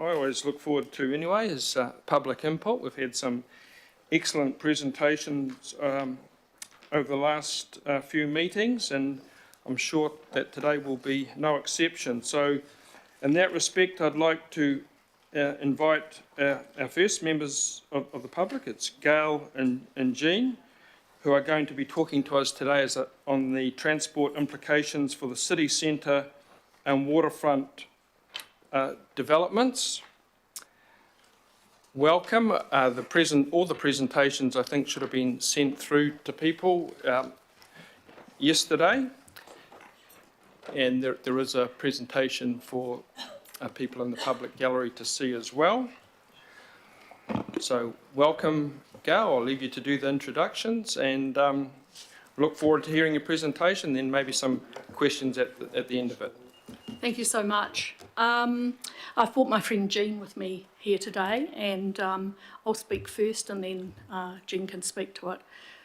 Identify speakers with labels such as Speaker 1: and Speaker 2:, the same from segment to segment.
Speaker 1: I always look forward to anyway is public input. We've had some excellent presentations over the last few meetings, and I'm sure that today will be no exception. So in that respect, I'd like to invite our first members of the public. It's Gail and Jean, who are going to be talking to us today on the transport implications for the city centre and waterfront developments. Welcome. All the presentations I think should have been sent through to people yesterday, and there is a presentation for people in the public gallery to see as well. So welcome, Gail. I'll leave you to do the introductions, and look forward to hearing your presentation, then maybe some questions at the end of it.
Speaker 2: Thank you so much. I've brought my friend Jean with me here today, and I'll speak first and then Jean can speak to it.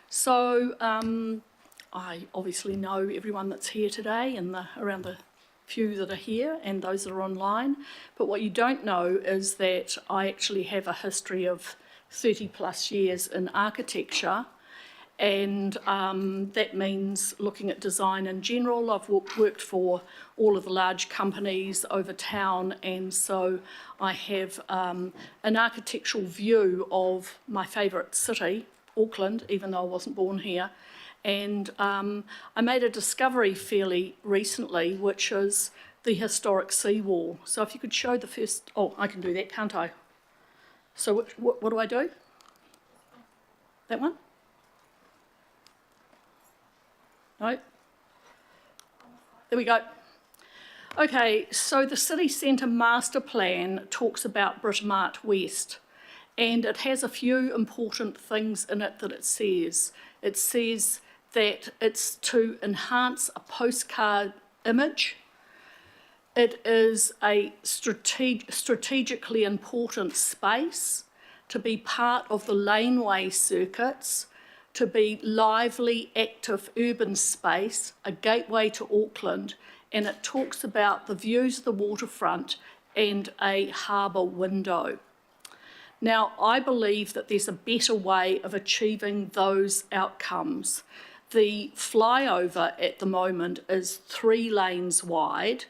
Speaker 2: So I obviously know everyone that's here today and around the few that are here and those that are online, but what you don't know is that I actually have a history of 30 plus years in architecture, and that means looking at design in general. I've worked for all of the large companies over town, and so I have an architectural view of my favourite city, Auckland, even though I wasn't born here. And I made a discovery fairly recently, which is the historic seawall. So if you could show the first, oh, I can do that, can't I? So what do I do? That one? No? There we go. Okay, so the city centre master plan talks about Britomart West, and it has a few important things in it that it says. It says that it's to enhance a postcard image. It is a strategically important space to be part of the laneway circuits, to be lively, active urban space, a gateway to Auckland, and it talks about the views of the waterfront and a harbour window. Now, I believe that there's a better way of achieving those outcomes. The flyover at the moment is 3 lanes wide.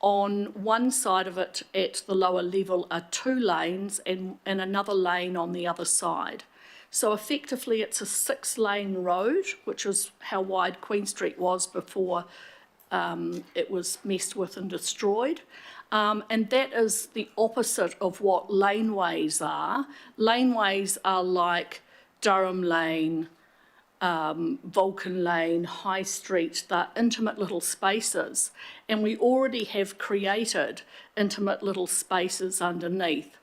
Speaker 2: On one side of it at the lower level are 2 lanes and another lane on the other side. So effectively it's a 6-lane road, which is how wide Queen Street was before it was messed with and destroyed. And that is the opposite of what laneways are. Laneways are like Durham Lane, Vulcan Lane, High Street. They're intimate little spaces, and we already have created intimate little spaces underneath.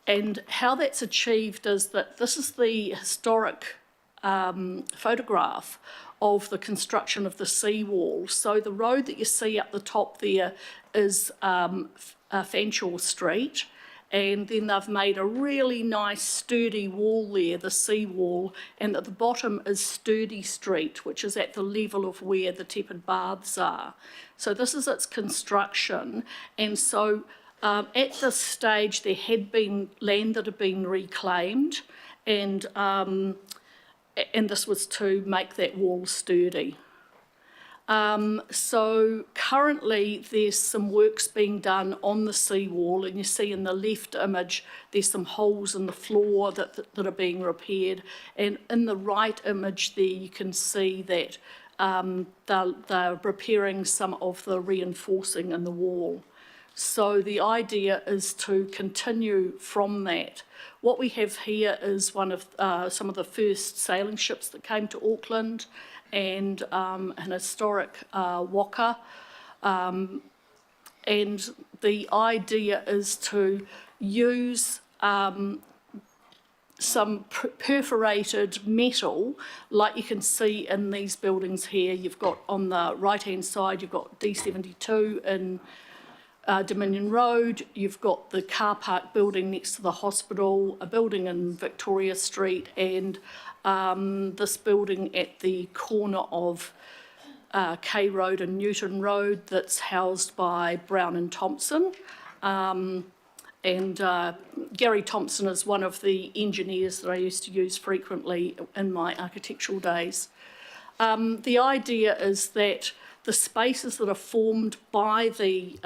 Speaker 2: And how that's achieved is that this is the historic photograph of the construction of the seawall. So the road that you see up the top there is Fanshawe Street, and then they've made a really nice sturdy wall there, the seawall, and at the bottom is Sturdy Street, which is at the level of where the tepid baths are. So this is its construction, and so at this stage there had been land that had been reclaimed, and this was to make that wall sturdy. So currently there's some works being done on the seawall, and you see in the left image there's some holes in the floor that are being repaired, and in the right image there you can see that they're repairing some of the reinforcing in the wall. So the idea is to continue from that. What we have here is one of some of the first sailing ships that came to Auckland, and an historic waka. And the idea is to use some perforated metal, like you can see in these buildings here. You've got on the right-hand side, you've got D72 in Dominion Road, you've got the car park building next to the hospital, a building in Victoria Street, and this building at the corner of K Road and Newton Road that's housed by Brown and Thompson. And Gary Thompson is one of the engineers that I used to use frequently in my architectural days. The idea is that the spaces that are formed by the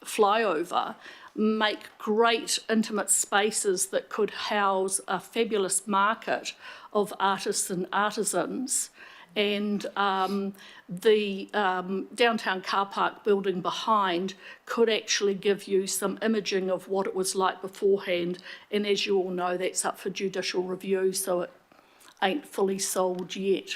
Speaker 2: flyover make great intimate spaces that could house a fabulous market of artists and artisans. And the downtown car park building behind could actually give you some imaging of what it was like beforehand. And as you all know, that's up for judicial review, so it ain't fully sold yet.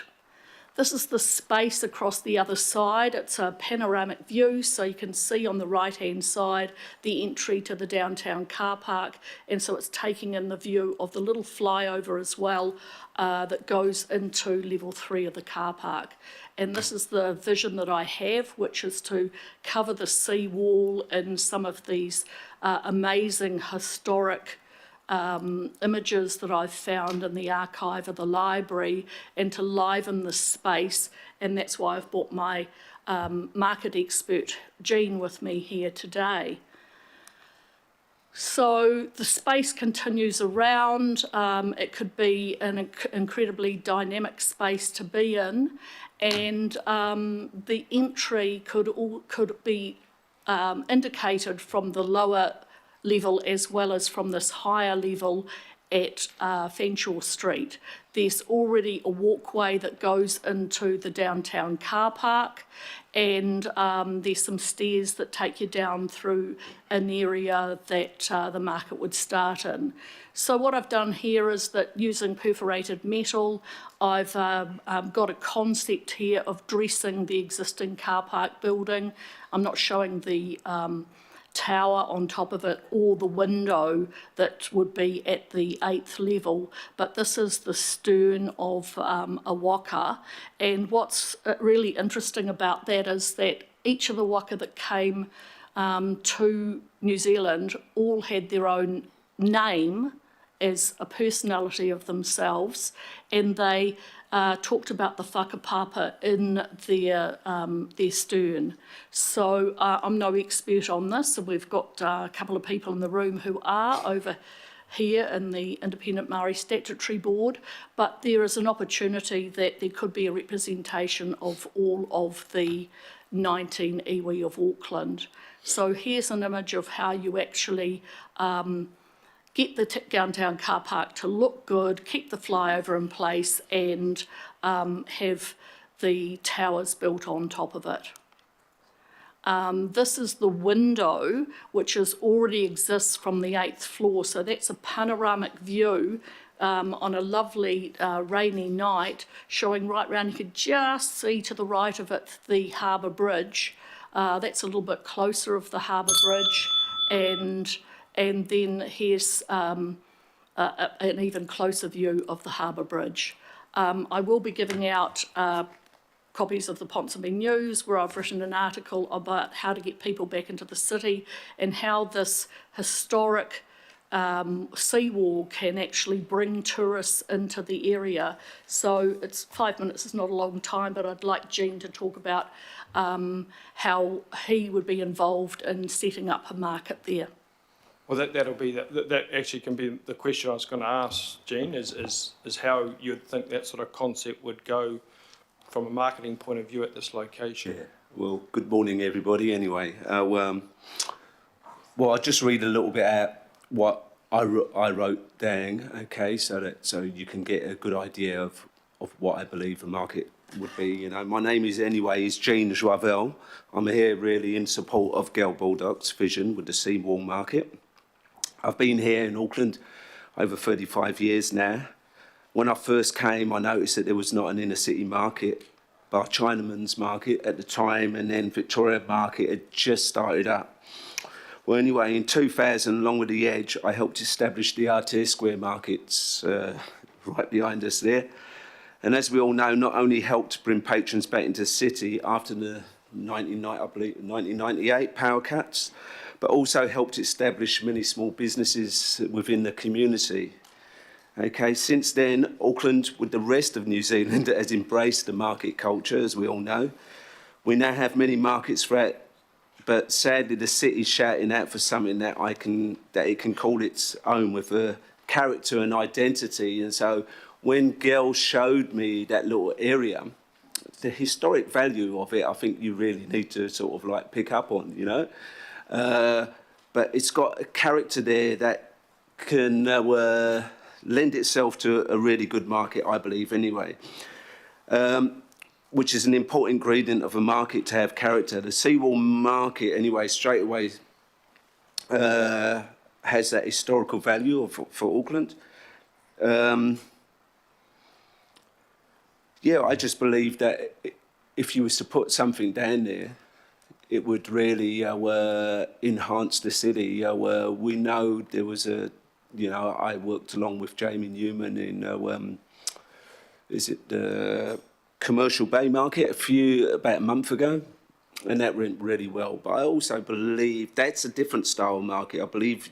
Speaker 2: This is the space across the other side. It's a panoramic view, so you can see on the right-hand side the entry to the downtown car park, and so it's taking in the view of the little flyover as well that goes into level 3 of the car park. And this is the vision that I have, which is to cover the seawall in some of these amazing historic images that I've found in the archive of the library, and to liven the space, and that's why I've brought my market expert Jean with me here today. So the space continues around. It could be an incredibly dynamic space to be in, and the entry could be indicated from the lower level as well as from this higher level at Fanshawe Street. There's already a walkway that goes into the downtown car park, and there's some stairs that take you down through an area that the market would start in. So what I've done here is that using perforated metal, I've got a concept here of dressing the existing car park building. I'm not showing the tower on top of it or the window that would be at the 8th level, but this is the stern of a waka. And what's really interesting about that is that each of the waka that came to New Zealand all had their own name as a personality of themselves, and they talked about the whakapapa in their stern. So I'm no expert on this, and we've got a couple of people in the room who are over here in the Independent Māori Statutory Board, but there is an opportunity that there could be a representation of all of the 19 iwi of Auckland. So here's an image of how you actually get the downtown car park to look good, keep the flyover in place, and have the towers built on top of it. This is the window, which already exists from the 8th floor, so that's a panoramic view on a lovely rainy night, showing right round. You could just see to the right of it the harbour bridge. That's a little bit closer of the harbour bridge, and then here's an even closer view of the harbour bridge. I will be giving out copies of the Ponsonby News, where I've written an article about how to get people back into the city and how this historic seawall can actually bring tourists into the area. So it's 5 minutes, is not a long time, but I'd like Jean to talk about how he would be involved in setting up a market there.
Speaker 1: Well, that actually can be the question I was going to ask, Jean, is how you'd think that sort of concept would go from a marketing point of view at this location.
Speaker 3: Yeah. Well, good morning, everybody. Anyway, well, I'll just read a little bit out what I wrote down, okay, so you can get a good idea of what I believe the market would be. You know, my name is Jean Joavel. I'm here really in support of Gail Baldock's vision with the seawall market. I've been here in Auckland over 35 years now. When I first came, I noticed that there was not an inner city market, but a Chinaman's market at the time, and then Victoria market had just started up. Well, anyway, in 2000, along with The Edge, I helped establish the Aotea Square markets right behind us there. And as we all know, not only helped bring patrons back into the city after the 1998 power cuts, but also helped establish many small businesses within the community. Okay, since then, Auckland, with the rest of New Zealand, has embraced the market culture, as we all know. We now have many markets throughout but sadly the city's shouting out for something that it can call its own with a character and identity. And so when Gail showed me that little area, the historic value of it, I think you really need to sort of like pick up on, you know. But it's got a character there that can lend itself to a really good market, I believe, anyway. Which is an important ingredient of a market to have character. The seawall market, anyway, straight away has that historical value for Auckland. Yeah, I just believe that if you was to put something down there, it would really enhance the city. We know there was I worked along with Jamie Newman in, is it the Commercial Bay Market about a month ago, and that went really well. But I also believe that's a different style market. I believe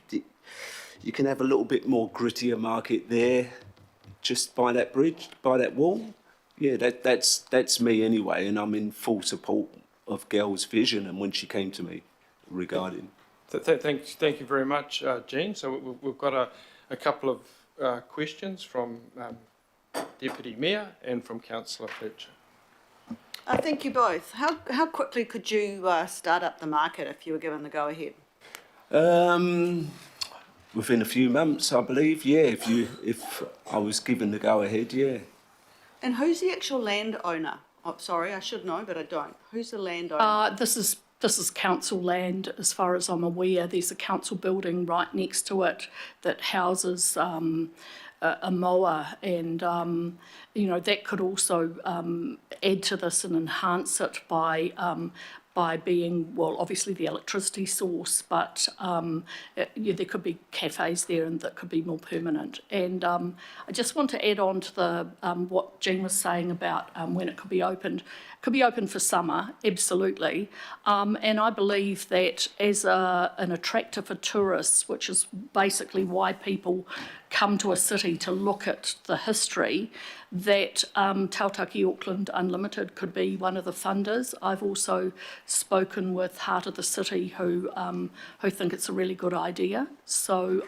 Speaker 3: you can have a little bit more grittier market there, just by that bridge, by that wall. Yeah, that's me anyway, and I'm in full support of Gail's vision and when she came to me regarding.
Speaker 1: Thank you very much, Jean. So we've got a couple of questions from Deputy Mayor and from Councillor Fletcher.
Speaker 4: Thank you both. How quickly could you start up the market if you were given the go-ahead?
Speaker 3: Within a few months, I believe. Yeah, if I was given the go-ahead, yeah.
Speaker 4: And who's the actual landowner? Oh, sorry, I should know, but I don't. Who's the landowner?
Speaker 2: This is council land, as far as I'm aware. There's a council building right next to it that houses a mower, and that could also add to this and enhance it by being, well, obviously the electricity source, but there could be cafes there and that could be more permanent. And I just want to add on to the what Jean was saying about when it could be opened. It could be open for summer, absolutely. And I believe that as an attractor for tourists, which is basically why people come to a city to look at the history, that Tautaki Auckland Unlimited could be one of the funders. I've also spoken with Heart of the City who think it's a really good idea. So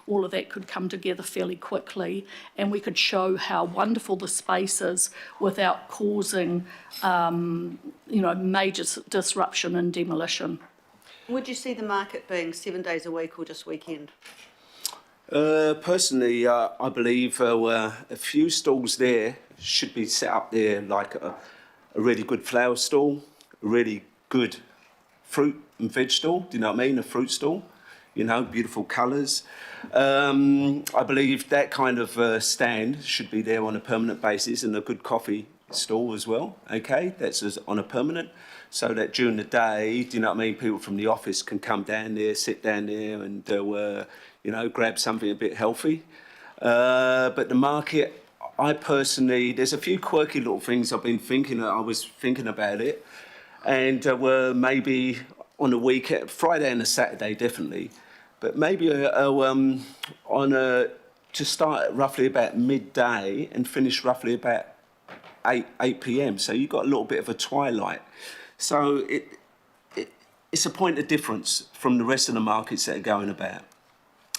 Speaker 2: all of that could come together fairly quickly, and we could show how wonderful the space is without causing major disruption and demolition.
Speaker 4: Would you see the market being 7 days a week or just weekend?
Speaker 3: Personally, I believe a few stalls there should be set up there, like a really good flower stall, a really good fruit and veg stall, do you know what I mean? A fruit stall, beautiful colours. I believe that kind of stand should be there on a permanent basis, and a good coffee stall as well, okay? That's on a permanent, so that during the day, do you know what I mean, people from the office can come down there, sit down there and grab something a bit healthy. But the market, I personally, there's a few quirky little things I was thinking about it, and maybe on a weekend, Friday and a Saturday definitely, but maybe to start at roughly about midday and finish roughly about 8 p.m. So you've got a little bit of a twilight. So it's a point of difference from the rest of the markets that are going about.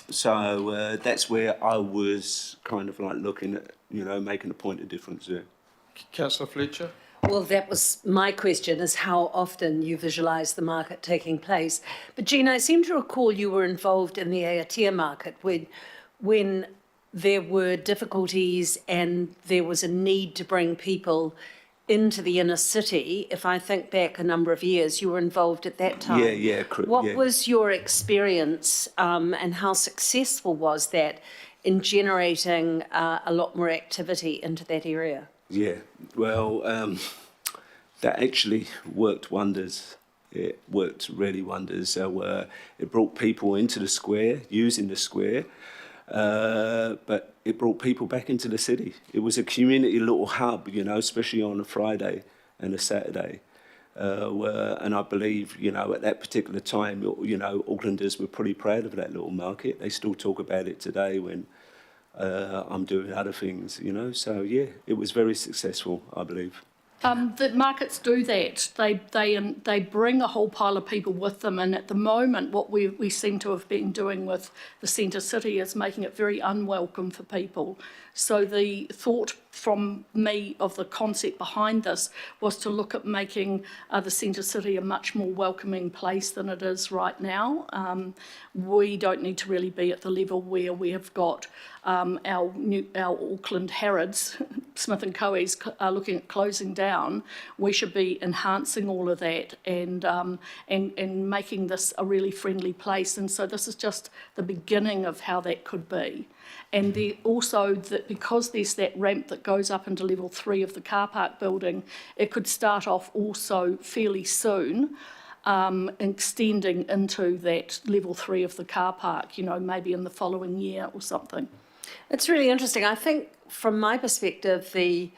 Speaker 3: So that's where I was kind of like looking at, making a point of difference there.
Speaker 1: Councillor Fletcher?
Speaker 5: Well, that was my question, is how often you visualise the market taking place. But Jean, I seem to recall you were involved in the Aotea market when there were difficulties and there was a need to bring people into the inner city. If I think back a number of years, you were involved at that time.
Speaker 3: Yeah, correct.
Speaker 5: What was your experience and how successful was that in generating a lot more activity into that area?
Speaker 3: Yeah, well, that actually worked wonders. It worked really wonders. So it brought people into the square, using the square, but it brought people back into the city. It was a community little hub, especially on a Friday and a Saturday. And I believe, at that particular time, Aucklanders were pretty proud of that little market. They still talk about it today when I'm doing other things, So, yeah, it was very successful, I believe.
Speaker 2: The markets do that. They bring a whole pile of people with them, and at the moment, what we seem to have been doing with the centre city is making it very unwelcome for people. So the thought from me of the concept behind this was to look at making the centre city a much more welcoming place than it is right now. We don't need to really be at the level where we have got our Auckland Harrods, Smith and Coe's, are looking at closing down. We should be enhancing all of that and making this a really friendly place. And so this is just the beginning of how that could be. And also that because there's that ramp that goes up into level 3 of the car park building, it could start off also fairly soon, extending into that level 3 of the car park, you know, maybe in the following year or something.
Speaker 5: It's really interesting. I think from my perspective, the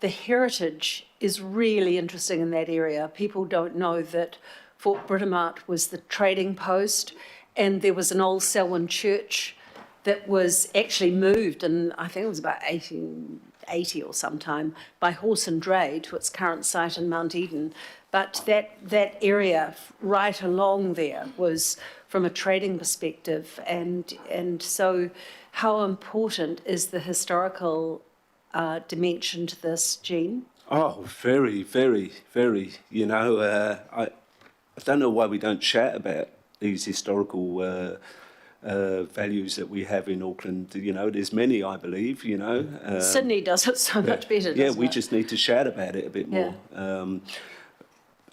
Speaker 5: heritage is really interesting in that area. People don't know that Fort Britomart was the trading post, and there was an old Selwyn church that was actually moved in, I think it was about 1880 or sometime, by horse and dray to its current site in Mount Eden. But that area right along there was from a trading perspective, and so how important is the historical dimension to this, Jean?
Speaker 3: Oh, very, very, very. You know, I don't know why we don't chat about these historical values that we have in Auckland. You know, there's many, I believe, you know.
Speaker 5: Sydney does it so much better,
Speaker 3: Yeah,
Speaker 5: doesn't
Speaker 3: we
Speaker 5: it?
Speaker 3: just need to shout about it a bit more.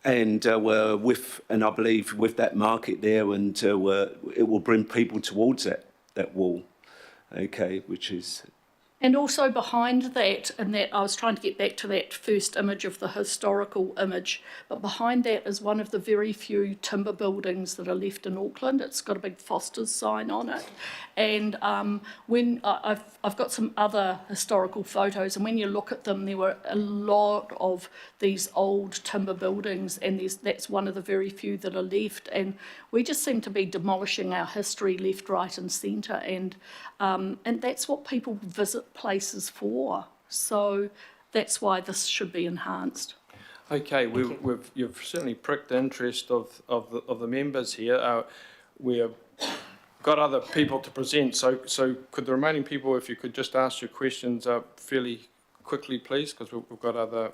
Speaker 3: And I believe with that market there, and it will bring people towards that wall, okay, which is...
Speaker 2: And also behind that, and that I was trying to get back to that first image of the historical image, but behind that is one of the very few timber buildings that are left in Auckland. It's got a big Foster's sign on it. And when I've got some other historical photos, and when you look at them, there were a lot of these old timber buildings, and that's one of the very few that are left. And we just seem to be demolishing our history left, right, and centre, and that's what people visit places for. So that's why this should be enhanced.
Speaker 1: Okay, you've certainly pricked the interest of the members here. We've got other people to present, so could the remaining people, if you could just ask your questions fairly quickly, please, because we've got other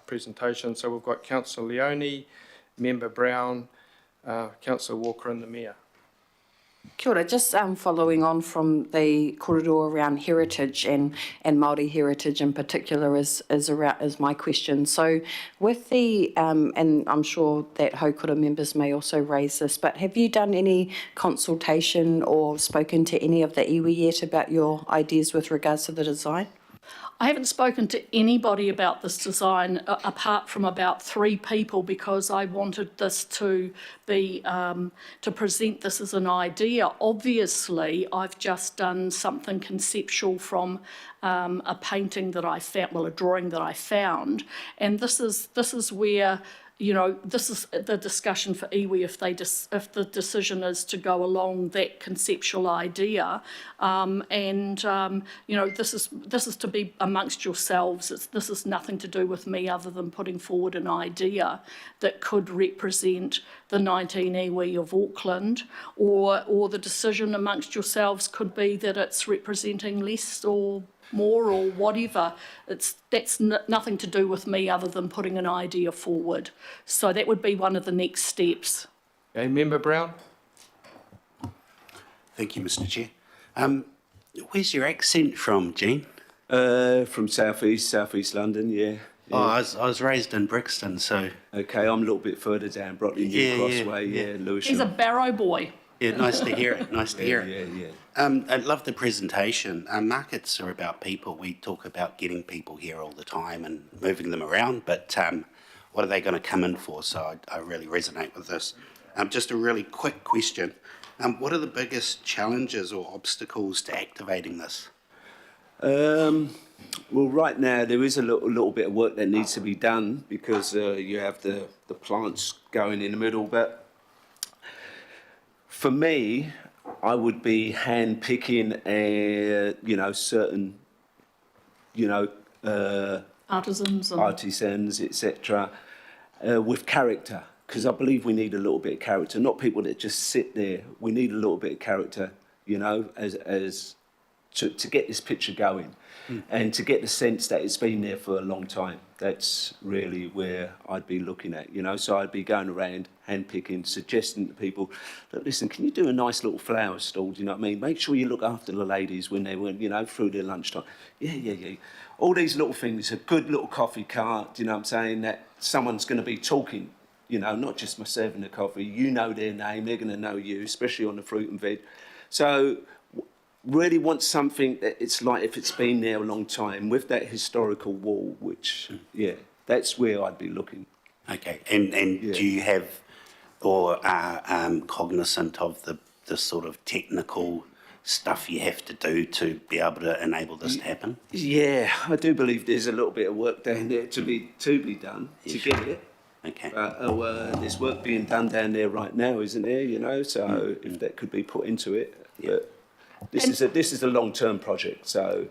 Speaker 1: presentations. So we've got Councillor Leone, Member Brown, Councillor Walker and the Mayor.
Speaker 6: Kia ora, just following on from the corridor around heritage and Māori heritage in particular is my question. So with the, and I'm sure that Haukura members may also raise this, but have you done any consultation or spoken to any of the iwi yet about your ideas with regards to the design?
Speaker 2: I haven't spoken to anybody about this design apart from about 3 people, because I wanted this to be, to present this as an idea. Obviously, I've just done something conceptual from a painting that I found, well, a drawing that I found, and this is where, you know, this is the discussion for iwi if the decision is to go along that conceptual idea, you know, this is to be amongst yourselves. This is nothing to do with me other than putting forward an idea that could represent the 19 iwi of Auckland, or the decision amongst yourselves could be that it's representing less or more or whatever. That's nothing to do with me other than putting an idea forward. So that would be one of the next steps.
Speaker 1: Okay, Member Brown?
Speaker 7: Thank you, Mr. Chair. Where's your accent from, Jean?
Speaker 3: From South East London, yeah.
Speaker 7: Oh, I was raised in Brixton, so...
Speaker 3: Okay, I'm a little bit further down, Brockley New Crossway, yeah, Lewisham.
Speaker 2: He's a Barrow boy.
Speaker 7: Yeah, nice to hear it, nice to hear it.
Speaker 3: Yeah.
Speaker 7: I love the presentation. Markets are about people. We talk about getting people here all the time and moving them around, but what are they going to come in for? So I really resonate with this. Just a really quick question. What are the biggest challenges or obstacles to activating this?
Speaker 3: Well, right now there is a little bit of work that needs to be done, because you have the plants going in the middle, but for me, I would be hand-picking, you know, certain, you know,
Speaker 2: artisans and...
Speaker 3: artisans, etc., with character. Because I believe we need a little bit of character, not people that just sit there. We need a little bit of character, you know, as to get this picture going, and to get the sense that it's been there for a long time. That's really where I'd be looking at, you know. So I'd be going around handpicking, suggesting to people, look, listen, can you do a nice little flower stall? Do you know what I mean? Make sure you look after the ladies when they went, you know, through their lunchtime. Yeah. All these little things, a good little coffee cart, do you know what I'm saying, that someone's going to be talking, you know, not just my serving the coffee. You know their name, they're going to know you, especially on the fruit and veg. So really want something that it's like if it's been there a long time with that historical wall, which, yeah, that's where I'd be looking.
Speaker 7: Okay, and
Speaker 3: Yeah.
Speaker 7: do you have or are cognizant of the sort of technical stuff you have to do to be able to enable this to happen?
Speaker 3: Yeah, I do believe there's a little bit of work down there to be done to get it.
Speaker 7: Okay.
Speaker 3: There's work being done down there right now, isn't there? You know, so if that could be put into it, but this is a long-term project. So,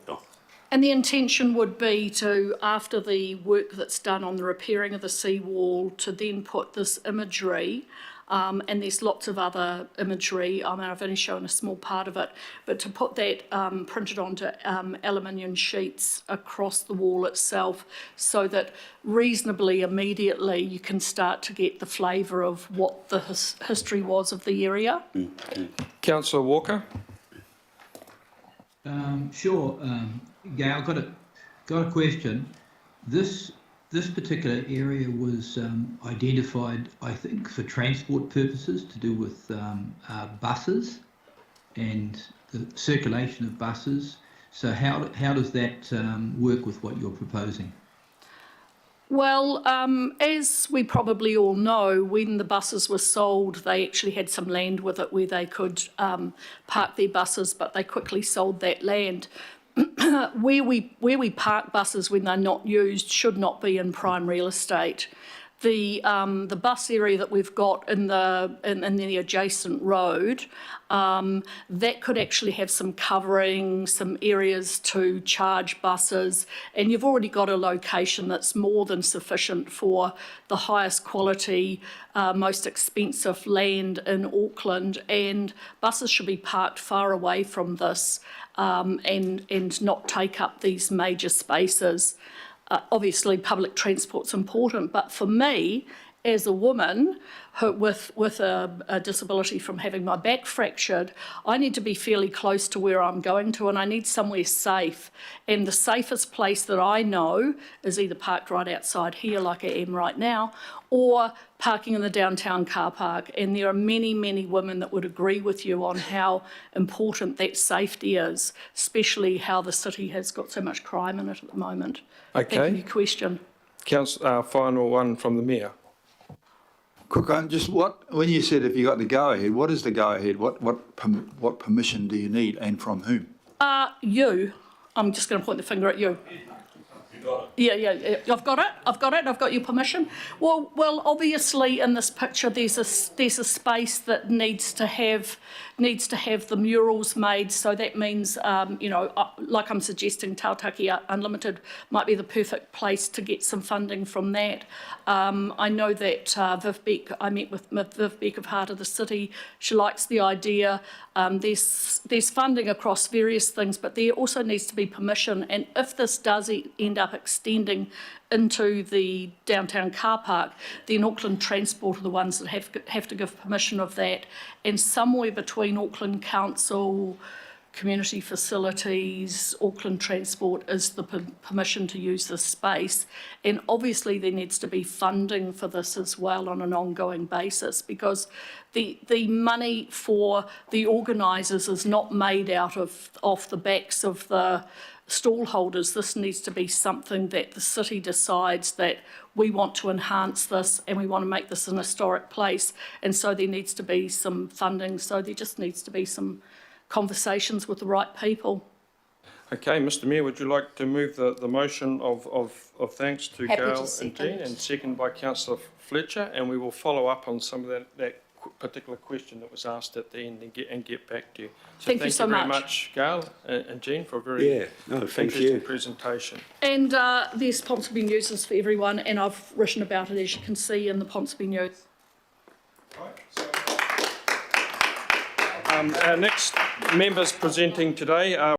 Speaker 2: And the intention would be to, after the work that's done on the repairing of the seawall, to then put this imagery, and there's lots of other imagery, I mean, I've only shown a small part of it, but to put that printed onto aluminium sheets across the wall itself, so that reasonably immediately you can start to get the flavour of what the history was of the area.
Speaker 1: Councillor Walker?
Speaker 8: Sure, Gail, got a question. This particular area was identified, I think, for transport purposes to do with buses and the circulation of buses. So how does that work with what you're proposing?
Speaker 2: Well, as we probably all know, when the buses were sold, they actually had some land with it where they could park their buses, but they quickly sold that land. Where we park buses when they're not used should not be in prime real estate. The bus area that we've got in the adjacent road, that could actually have some covering, some areas to charge buses, and you've already got a location that's more than sufficient for the highest quality, most expensive land in Auckland, and buses should be parked far away from this and not take up these major spaces. Obviously, public transport's important, but for me, as a woman with a disability from having my back fractured, I need to be fairly close to where I'm going to, and I need somewhere safe. And the safest place that I know is either parked right outside here, like I am right now, or parking in the downtown car park. And there are many, many women that would agree with you on how important that safety is, especially how the city has got so much crime in it at the moment.
Speaker 1: Okay.
Speaker 2: Thank you for your question.
Speaker 1: Final one from the Mayor.
Speaker 9: Quick one, just when you said if you got the go-ahead, what is the go-ahead? What permission do you need and from whom?
Speaker 2: You. I'm just going to point the finger at you. Yeah. I've got it. I've got your permission. Well, obviously in this picture there's a space that needs to have the murals made. So that means, like I'm suggesting, Tautaki Unlimited might be the perfect place to get some funding from that. I know that Viv Beck, I met with Viv Beck of Heart of the City. She likes the idea. There's funding across various things, but there also needs to be permission. And if this does end up extending into the downtown car park, then Auckland Transport are the ones that have to give permission of that. And somewhere between Auckland Council, Community Facilities, Auckland Transport is the permission to use this space. And obviously there needs to be funding for this as well on an ongoing basis, because the money for the organisers is not made out of off the backs of the stall holders. This needs to be something that the city decides that we want to enhance this and we want to make this an historic place, and so there needs to be some funding. So there just needs to be some conversations with the right people.
Speaker 1: Okay, Mr Mayor, would you like to move the motion of thanks to
Speaker 6: Happy to
Speaker 1: Gail and
Speaker 6: second.
Speaker 1: Jean, and second by Councillor Fletcher, and we will follow up on some of that particular question that was asked at the end and get back to you.
Speaker 2: Thank you so
Speaker 1: very
Speaker 2: much.
Speaker 1: much, Gail and Jean, for a very
Speaker 3: Yeah, no, thank
Speaker 1: interesting
Speaker 3: you.
Speaker 1: presentation.
Speaker 2: And there's Ponsonby News is for everyone, and I've written about it, as you can see, in the Ponsonby News.
Speaker 1: Our next members presenting today are